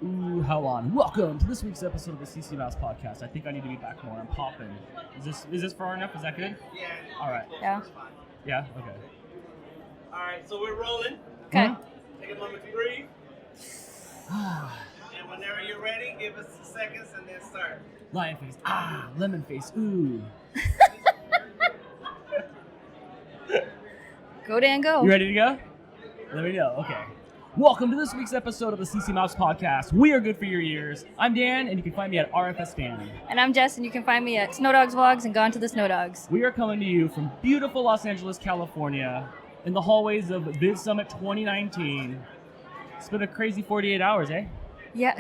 Ooh, how on? Welcome to this week's episode of the CCMouse podcast. I think I need to be back more. I'm popping. Is this far enough? Is that good? Yeah. All right. Yeah. Yeah? Okay. All right, so we're rolling. Okay. Take a moment to breathe. And whenever you're ready, give us 2 seconds and then start. Lion face. Lemon face. Ooh. Go, Dan, go. You ready to go? Let me know. Okay. Welcome to this week's episode of the CCMouse podcast. We are good for your ears. I'm Dan, and you can find me at RFS Dan. And I'm Jess, and you can find me at Snow Dogs Vlogs and Gone to the Snow Dogs. We are coming to you from beautiful Los Angeles, California, in the hallways of VidSummit 2019. It's been a crazy 48 hours, eh? Yeah.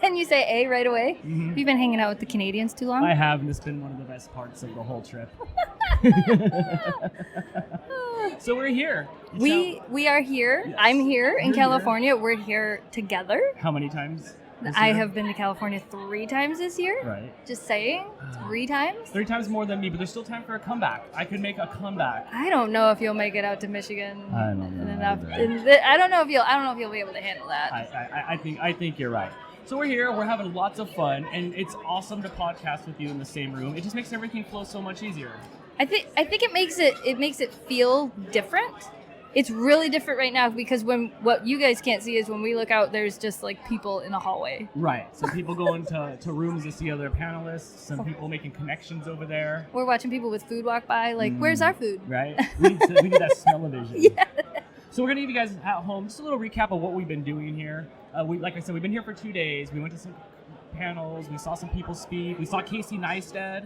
And you say A right away? Mm-hmm. Have you been hanging out with the Canadians too long? I have, and it's been one of the best parts of the whole trip. So we're here. We are here. Yes. I'm here in You're California. We're here together. How many times? this I year? have been to California 3 times this year. Right. Just saying. 3 times. 3 times more than me, but there's still time for a comeback. I could make a comeback. I don't know if you'll make it out to Michigan. I don't know enough. either. I don't know if you'll be able to handle that. I think you're right. So we're here. We're having lots of fun, and it's awesome to podcast with you in the same room. It just makes everything flow so much easier. I think it makes it feel different. It's really different right now because what you guys can't see is when we look out, there's just like people in the hallway. Right. So people go into rooms to see other panelists. Some people making connections over there. We're watching people with food walk by. Like, where's our food? Right. We need that smell-o-vision. Yeah. So we're gonna give you guys at home just a little recap of what we've been doing here. Like I said, we've been here for 2 days. We went to some panels. We saw some people speak. We saw Casey Neistat.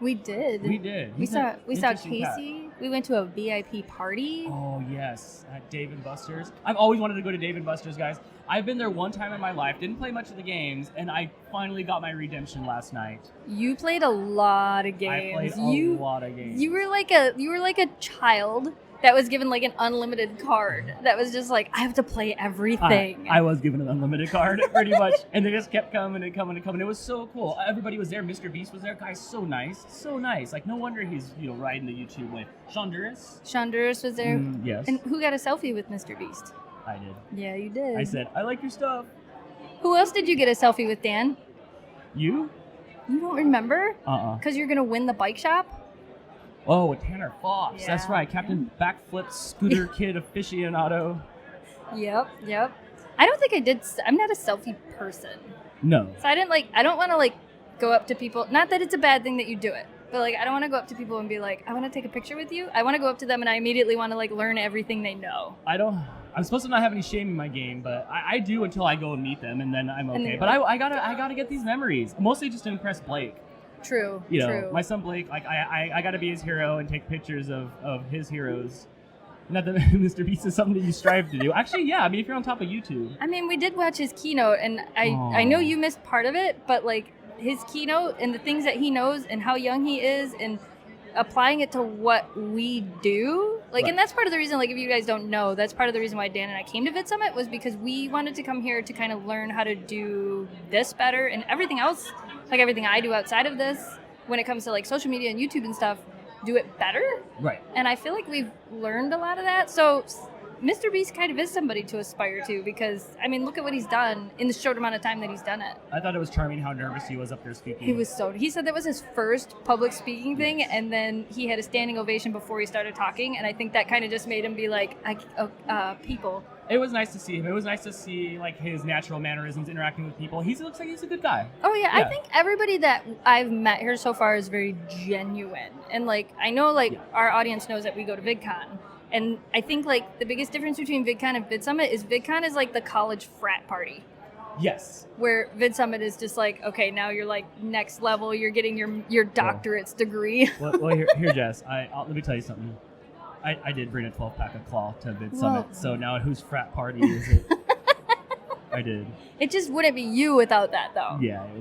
We did. We did. We He's saw an Casey. interesting cat. We went to a VIP party. Oh yes, at Dave & Buster's. I've always wanted to go to Dave & Buster's, guys. I've been there one time in my life. Didn't play much of the games, and I finally got my redemption last night. You played a lot of games. I played a lot of games. You were like a child that was given like an unlimited card. That was just like, I have to play everything. I was given an unlimited card, pretty much, and they just kept coming and coming and coming. It was so cool. Everybody was there. Mr. Beast was there. Guy's so nice, so nice. Like, no wonder he's riding the YouTube wave. Shonduras was there. Yes. And who got a selfie with Mr. Beast? I did. Yeah, you did. I said, I like your stuff. Who else did you get a selfie with, Dan? You? You don't remember? Uh-uh. Because you're going to win the bike shop? Oh, with Tanner Fox. Yeah. That's right. Captain Backflip Scooter Kid Aficionado. Yep. I don't think I did. I'm not a selfie person. No. So I don't want to go up to people. Not that it's a bad thing that you do it. But I don't want to go up to people and be like, I want to take a picture with you. I want to go up to them and I immediately want to learn everything they know. I'm supposed to not have any shame in my game, but I do until I go and meet them, and then I'm okay. And but I gotta get these memories. Mostly just to impress Blake. True. True. My son Blake, I gotta be his hero and take pictures of his heroes. Not that Mr. Beast is something that you strive to do. Actually, yeah. I mean, if you're on top of YouTube. I mean, we did watch his keynote, and I know you missed part of it, but his keynote and the things that he knows and how young he is and applying it to what we do. Right. And that's part of the reason, if you guys don't know, that's part of the reason why Dan and I came to VidSummit was because we wanted to come here to kind of learn how to do this better and everything else, everything I do outside of this, when it comes to social media and YouTube and stuff, do it better. Right. And I feel like we've learned a lot of that. So Mr. Beast kind of is somebody to aspire to because, look at what he's done in the short amount of time that he's done it. I thought it was charming how nervous he was up there speaking. He said that was his first public speaking thing, and then he had a standing ovation before he started talking, and I think that kind of just made him be like, people. It was nice to see him. It was nice to see his natural mannerisms interacting with people. He looks like he's a good guy. Oh yeah, I think everybody that I've met here so far is very genuine, and I know our audience knows that we go to VidCon. And I think the biggest difference between VidCon and VidSummit is VidCon is the college frat party. Yes. Where VidSummit is just okay, now you're next level, you're getting your doctorate's degree. Well, here, Jess, let me tell you something. I did bring a 12-pack of Claw to VidSummit, Whoa. so now whose frat party is it? I did. It just wouldn't be you without that, though. Yeah, it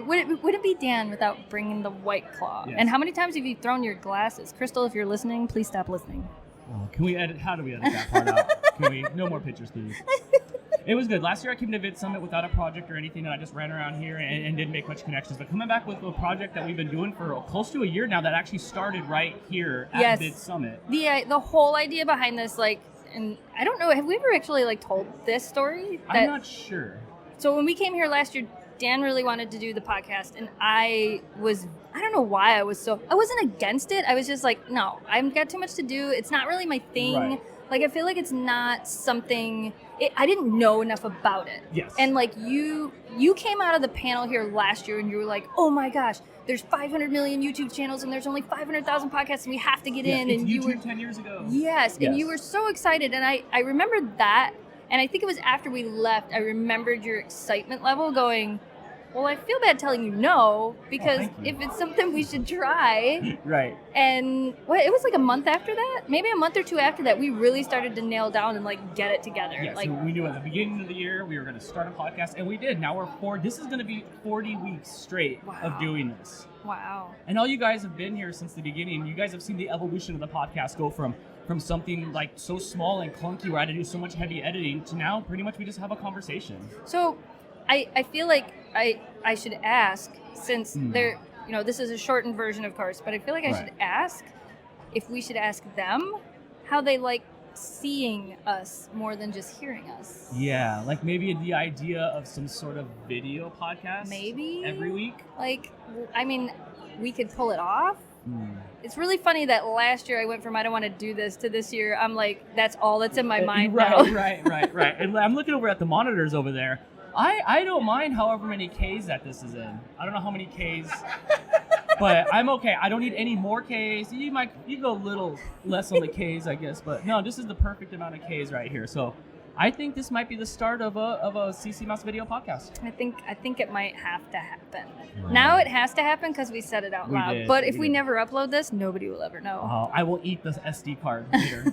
would. It wouldn't be Dan without bringing the White Claw. Yes. And how many times have you thrown your glasses? Crystal, if you're listening, please stop listening. Oh, can we edit? How do we edit that part out? Can we? No more pictures, please. It was good. Last year I came to VidSummit without a project or anything, and I just ran around here and didn't make much connections. But coming back with a project that we've been doing for close to a year now that actually started right here at VidSummit. The whole idea behind this, and I don't know, have we ever actually told this story? I'm not sure. So when we came here last year, Dan really wanted to do the podcast, and I don't know why I wasn't against it. I was just like, no, I've got too much to do. It's not really my thing. Right. Like, I feel like it's not something, I didn't know enough about it. Yes. And like you came out of the panel here last year and you were like, oh my gosh, there's 500 million YouTube channels and there's only 500,000 podcasts and we have to get in. It's And YouTube you were 10 years ago. Yes, and you were so excited. And I remembered that. And I think it was after we left, I remembered your excitement level going, well, I feel bad telling you no, because if it's something we should try. Right. And it was like a month after that? Maybe a month or two after that, we really started to nail down and like get it together. Yeah, like, so we knew at the beginning of the year we were going to start a podcast, and we did. Now this is going to be 40 weeks straight of doing this. Wow. And all you guys have been here since the beginning. You guys have seen the evolution of the podcast go from something like so small and clunky where I had to do so much heavy editing to now pretty much we just have a conversation. So I feel like I should ask, since this is a shortened version, of course, but I feel like I should ask if we should ask them how they like seeing us more than just hearing us. Yeah, like maybe the idea of some sort of video podcast. Maybe every week. Like, I mean, we could pull it off. It's really funny that last year I went from I don't want to do this to this year I'm like, that's all that's in my mind now. Right. And I'm looking over at the monitors over there. I don't mind however many Ks that this is in. I don't know how many Ks, but I'm okay. I don't need any more Ks. You go a little less on the Ks, I guess, but no, this is the perfect amount of Ks right here. So I think this might be the start of a CCMouse video podcast. I think it might have to happen. Now it has to happen because we said it out loud. But if we never upload this, nobody will ever know. I will eat the SD card later.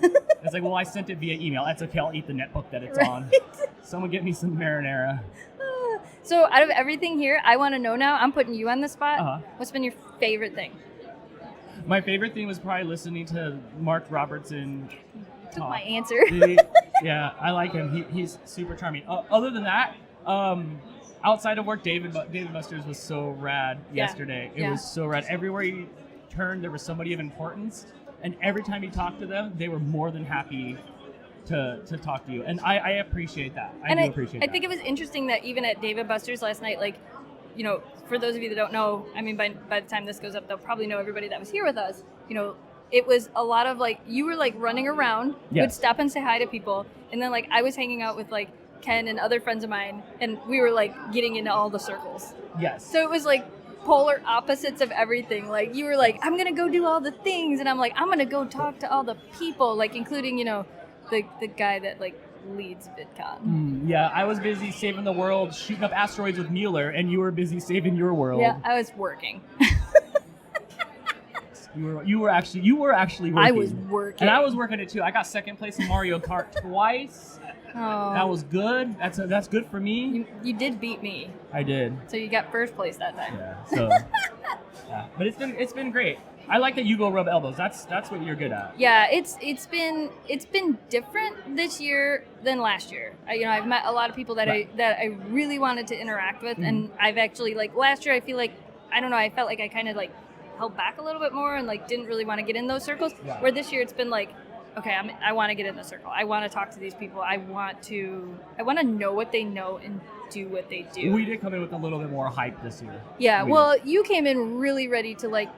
It's like, well, I sent it via email. That's okay. I'll eat the netbook that it's on. Someone get me some marinara. So out of everything here, I want to know now, I'm putting you on the spot. What's been your favorite thing? My favorite thing was probably listening to Mark Robertson Took my answer. Yeah, I like him. He's super charming. Other than that, outside of work, David Buster's was so rad yesterday. It was so rad. Everywhere you turned, there was somebody of importance. And every time you talked to them, they were more than happy to talk to you. And I appreciate that. I appreciate that. I think it was interesting that even at David Buster's last night, like, you know, for those of you that don't know, I mean, by the time this goes up, they'll probably know everybody that was here with us. You know, it was a lot of, like, you were, like, running around. You would stop and say hi to people. And then, like, I was hanging out with, like, Ken and other friends of mine, and we were, like, getting into all the circles. Yes. So it was, like, polar opposites of everything. Like, you were like, I'm going to go do all the things. And I'm like, I'm going to go talk to all the people, like, including, you know, the guy that, like, leads VidCon. Yeah, I was busy saving the world, shooting up asteroids with Mueller, and you were busy saving your world. Yeah, I was working. You were actually working. I was working. And I was working it too. I got second place in Mario Kart twice. Oh. That was good. That's good for me. You did beat me. I did. So you got first place that time. Yeah. So but it's been great. I like that you go rub elbows. That's what you're good at. Yeah, it's been different this year than last year. I've met a lot of people that I really wanted to interact with, and I've actually, like, last year I feel like, I don't know, I felt like I kind of, like, held back a little bit more and, like, didn't really want to get in those circles. Yeah. Where this year it's been like, okay, I want to get in the circle. I want to talk to these people. I want to know what they know and do what they do. We did come in with a little bit more hype this year. Yeah, you came in really ready to, like,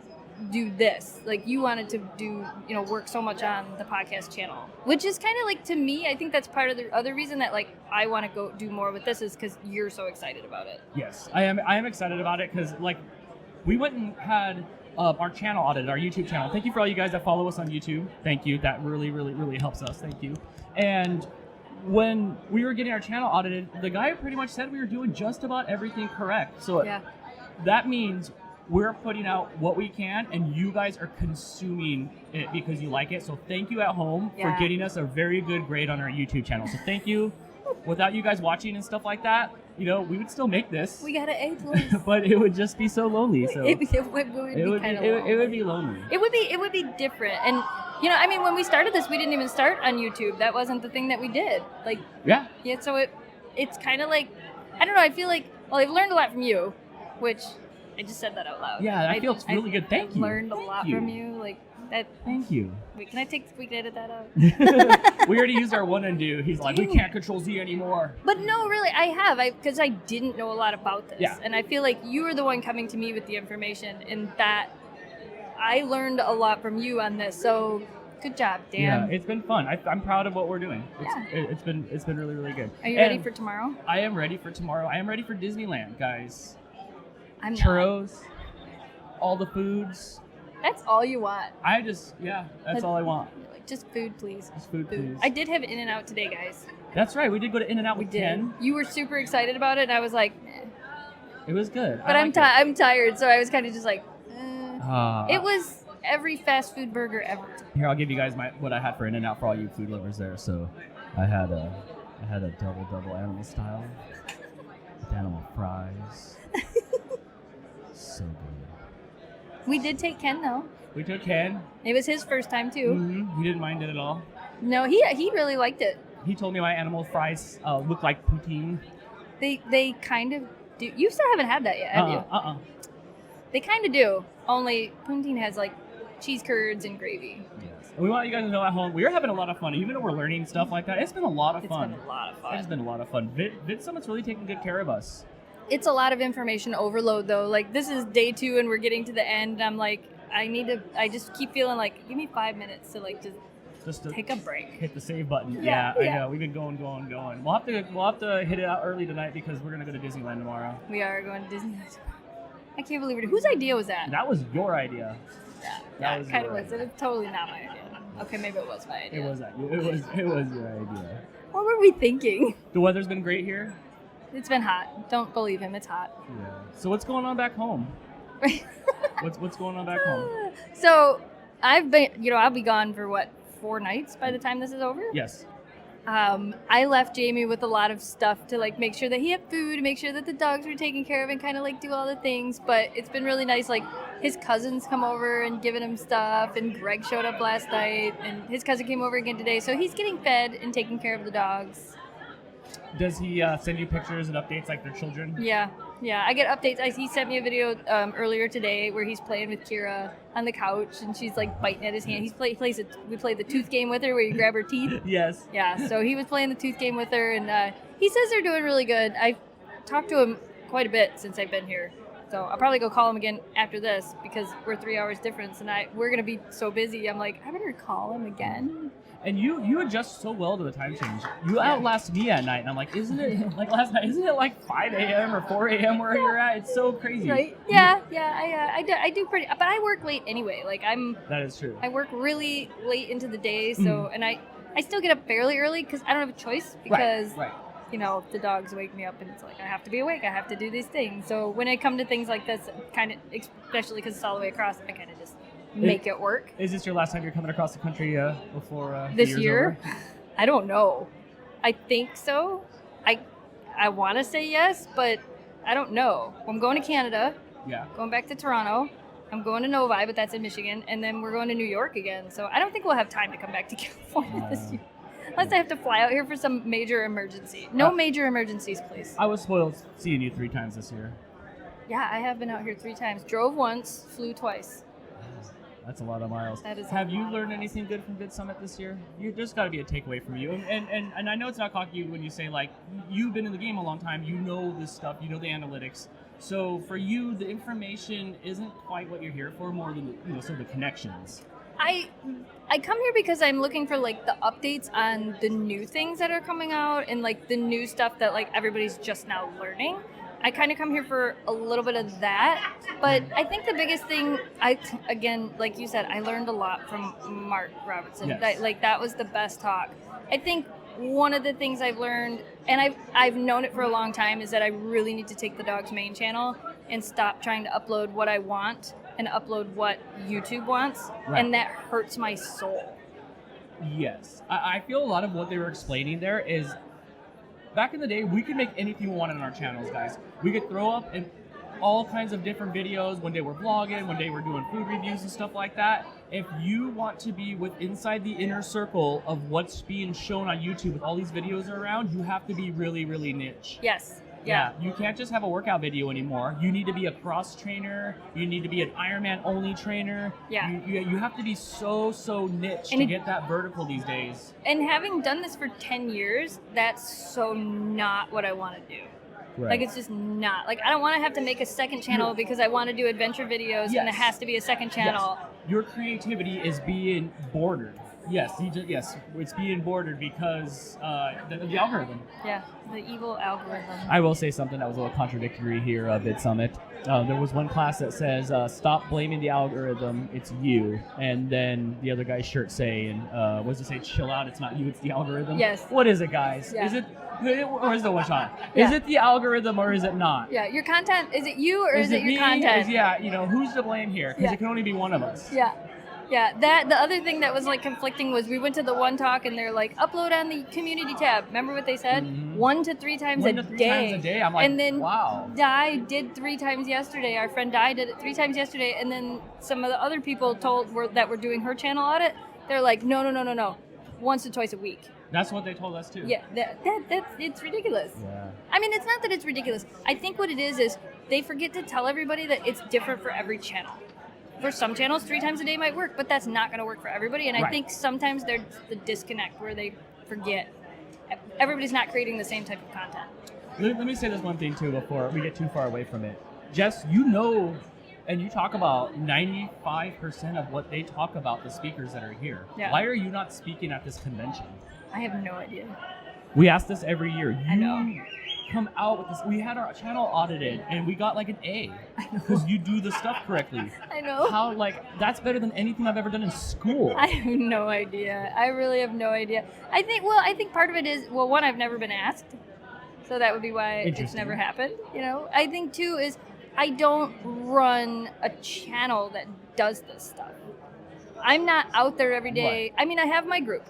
do this. Like, you wanted to do, work so much on the podcast channel, which is kind of like, to me, I think that's part of the other reason that, like, I want to go do more with this is because you're so excited about it. Yes, I am excited about it because, like, we went and had our channel audited, our YouTube channel. Thank you for all you guys that follow us on YouTube. Thank you. That really, really, really helps us. Thank you. And when we were getting our channel audited, the guy pretty much said we were doing just about everything correct. So that means we're putting out what we can, and you guys are consuming it because you like it. So thank you at home for getting us a very good grade on our YouTube channel. So thank you. Without you guys watching and stuff like that, we would still make this. We got an A+. But it would just be so lonely. So it would be lonely. It would be lonely. It would be different. And I mean, when we started this, we didn't even start on YouTube. That wasn't the thing that we did. Like, yeah. So it's kind of like, I don't know. I feel like, well, I've learned a lot from you, which I just said that out loud. Yeah, that feels really good. Thank you. I've learned a lot from you. Like, Thank you. Wait, can we can edit that out? We already used our one undo. He's like, we can't control Z anymore. But no, really, I have. Because I didn't know a lot about this. Yeah. And I feel like you were the one coming to me with the information, and that I learned a lot from you on this. So good job, Dan. Yeah, it's been fun. I'm proud of what we're doing. Yeah. It's been really, really good. Are you ready for tomorrow? I am ready for tomorrow. I am ready for Disneyland, guys. I'm not. Churros, all the foods. That's all you want. That's all I want. Like, just food, please. Just food, please. I did have In-N-Out today, guys. That's right. We did go to In-N-Out We with did. Ken. You were super excited about it, and I was like, It was good. But I'm tired, so I was kind of just like, It It was every fast food burger ever. Here, I'll give you guys what I had for In-N-Out for all you food lovers there. So, I had a double animal style with animal fries. So good. We did take Ken, though. We took Ken. It was his first time, too. Mm-hmm. He didn't mind it at all. No, he really liked it. He told me my animal fries look like poutine. They kind of do. You still haven't had that yet, have you? They kind of do. Only poutine has like cheese curds and gravy. Yes. And we want you guys to know at home, we are having a lot of fun. Even though we're learning stuff like that, it's been a lot of fun. It's been a lot of fun. It's been a lot of fun. VidSummit's really taking good care of us. It's a lot of information overload, though. Like, this is day 2, and we're getting to the end, and I'm like, I just keep feeling like, give me 5 minutes to, like, just to take a break. Hit the save button. Yeah. I know. We've been going. We'll have to hit it out early tonight because we're going to go to Disneyland tomorrow. We are going to Disneyland tomorrow. I can't believe it. Whose idea was that? That was your idea. Yeah, it kind of was. It was totally not my idea. Okay, maybe it was my idea. It was your idea. What were we thinking? The weather's been great here. It's been hot. Don't believe him. It's hot. Yeah. So what's going on back home? What's going on back home? So I've been, I'll be gone for 4 nights by the time this is over? Yes. I left Jamie with a lot of stuff to like make sure that he had food, make sure that the dogs were taken care of, and kind of like do all the things. But it's been really nice. Like his cousins come over and giving him stuff, and Greg showed up last night, and his cousin came over again today. So he's getting fed and taking care of the dogs. Does he send you pictures and updates like their children? Yeah. I get updates. He sent me a video earlier today where he's playing with Kira on the couch, and she's like biting at his hand. We played the tooth game with her where you grab her teeth. Yes. Yeah. So he was playing the tooth game with her, and he says they're doing really good. I've talked to him quite a bit since I've been here, so I'll probably go call him again after this because we're 3 hours difference, and we're gonna be so busy. I'm like, I better call him again. And you adjust so well to the time change. You outlast me at night, and I'm like, isn't it like last night? Isn't it like 5 a.m. or 4 a.m. where you're at? It's so crazy. Right? Yeah. I do pretty, but I work late anyway. Like That is true. I work really late into the day, so and I still get up fairly early because I don't have a choice because Right. The dogs wake me up, and it's like I have to be awake. I have to do these things. So when I come to things like this, kind of, especially because it's all the way across, I kind of just make it work. Is this your last time you're coming across the country before this the year? Over? I don't know. I think so. I want to say yes, but I don't know. I'm going to Canada. Yeah. Going back to Toronto. I'm going to Novi, but that's in Michigan, and then we're going to New York again. So I don't think we'll have time to come back to California this year. Unless I have to fly out here for some major emergency. No major emergencies, please. I was spoiled seeing you 3 times this year. Yeah, I have been out here 3 times. Drove once, flew twice. That's a lot of miles. That is Have you learned anything good from VidSummit this year? There's got to be a takeaway from you. And I know it's not cocky when you say, like, you've been in the game a long time. You know this stuff. You know the analytics. So for you, the information isn't quite what you're here for, more than sort of the connections. I come here because I'm looking for like the updates on the new things that are coming out and like the new stuff that like everybody's just now learning. I kind of come here for a little bit of that, but I think the biggest thing, again, like you said, I learned a lot from Mark Robertson. Yes. That was the best talk. I think one of the things I've learned, and I've known it for a long time, is that I really need to take the dog's main channel and stop trying to upload what I want and upload what YouTube wants, right. And that hurts my soul. Yes. I feel a lot of what they were explaining there is, back in the day, we could make anything we wanted on our channels, guys. We could throw up in all kinds of different videos when they were vlogging, when they were doing food reviews and stuff like that. If you want to be inside the inner circle of what's being shown on YouTube with all these videos around, you have to be really, really niche. Yes. Yeah. You can't just have a workout video anymore. You need to be a cross trainer. You need to be an Ironman only trainer. Yeah. You have to be so niche to get that vertical these days. And having done this for 10 years, that's so not what I want to do. Right. Like, it's just not. Like, I don't want to have to make a second channel because I want to do adventure videos and it has to be a second channel. Yes. Your creativity is being bordered. Yes, it's being bordered because the algorithm. Yeah, the evil algorithm. I will say something that was a little contradictory here, VidSummit. There was one class that says, stop blaming the algorithm, it's you. And then the other guy's shirt saying, what does it say, chill out, it's not you, it's the algorithm? Yes. What is it, guys? Yeah. Is it, or is it one shot? Yeah. Is it the algorithm or is it not? Yeah, your content, is it you or is it your me? content? Who's to blame here? Because it can only be one of us. Yeah. Yeah, the other thing that was like conflicting was we went to the one talk and they're like, upload on the community tab. Remember what they said? Mm-hmm. 1 to 3 times a day. 3 times a day. I'm like, and then wow. Di did 3 times yesterday. Our friend Di did it 3 times yesterday. And then some of the other people that were doing her channel audit, they're like, no. Once or twice a week. That's what they told us too. Yeah, that's it's ridiculous. Yeah. I mean, it's not that it's ridiculous. I think what it is they forget to tell everybody that it's different for every channel. For some channels, 3 times a day might work, but that's not going to work for everybody. And I think sometimes there's the disconnect where they forget. Everybody's not creating the same type of content. Let me say this one thing too before we get too far away from it. Jess, you know, and you talk about 95% of what they talk about, the speakers that are here. Yeah. Why are you not speaking at this convention? I have no idea. We ask this every year. I know. Come out with this. We had our channel audited and we got like an A because you do the stuff correctly. I know. How, that's better than anything I've ever done in school. I have no idea. I really have no idea. I think part of it is, one, I've never been asked. So that would be why it's never happened. I think too is I don't run a channel that does this stuff. I'm not out there every day. Right. I mean, I have my group.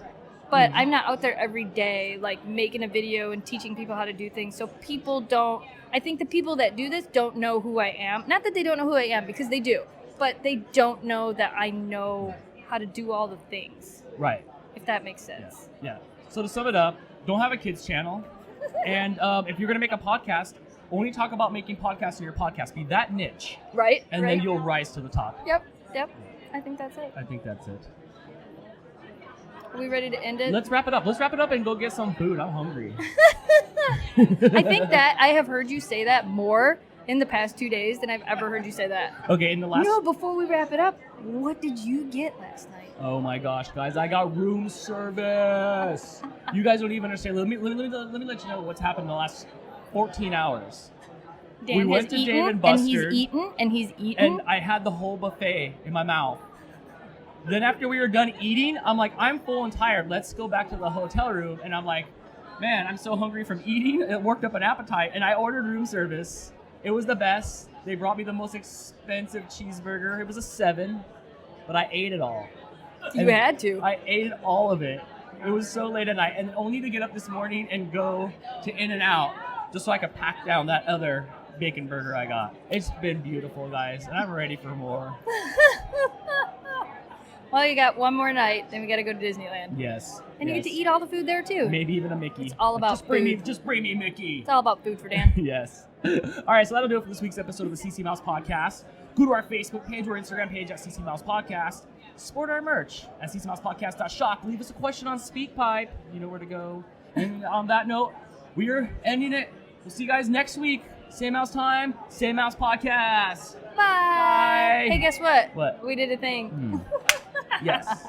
But I'm not out there every day, like, making a video and teaching people how to do things. So I think the people that do this don't know who I am. Not that they don't know who I am, because they do. But they don't know that I know how to do all the things. Right. If that makes sense. Yeah. So to sum it up, don't have a kids channel. And if you're going to make a podcast, only talk about making podcasts in your podcast. Be that niche. Right. And then you'll rise to the top. Yep. I think that's it. Are we ready to end it? Let's wrap it up. And go get some food. I'm hungry. I think that I have heard you say that more in the past 2 days than I've ever heard you say that. Okay, in the last... No, before we wrap it up, what did you get last night? Oh my gosh, guys, I got room service. You guys don't even understand. Let me let you know what's happened in the last 14 hours. Dan we went to Dave & Buster's. And he's eaten. And I had the whole buffet in my mouth. Then after we were done eating, I'm like, I'm full and tired. Let's go back to the hotel room. And I'm like, man, I'm so hungry from eating. It worked up an appetite. And I ordered room service. It was the best. They brought me the most expensive cheeseburger. It was a 7, but I ate it all. You had to. I ate all of it. It was so late at night. And only to get up this morning and go to In-N-Out just so I could pack down that other bacon burger I got. It's been beautiful, guys. And I'm ready for more. Well, you got one more night, then we got to go to Disneyland. Yes. And you get to eat all the food there, too. Maybe even a Mickey. It's all about food. Just bring me Mickey. It's all about food for Dan. Yes. All right, so that'll do it for this week's episode of the CCMouse Podcast. Go to our Facebook page or Instagram page at CCMouse Podcast. Support our merch at ccmousepodcast.shop. Leave us a question on SpeakPipe. You know where to go. And on that note, we are ending it. We'll see you guys next week. Same mouse time, same mouse podcast. Bye. Hey, guess what? What? We did a thing. Yes.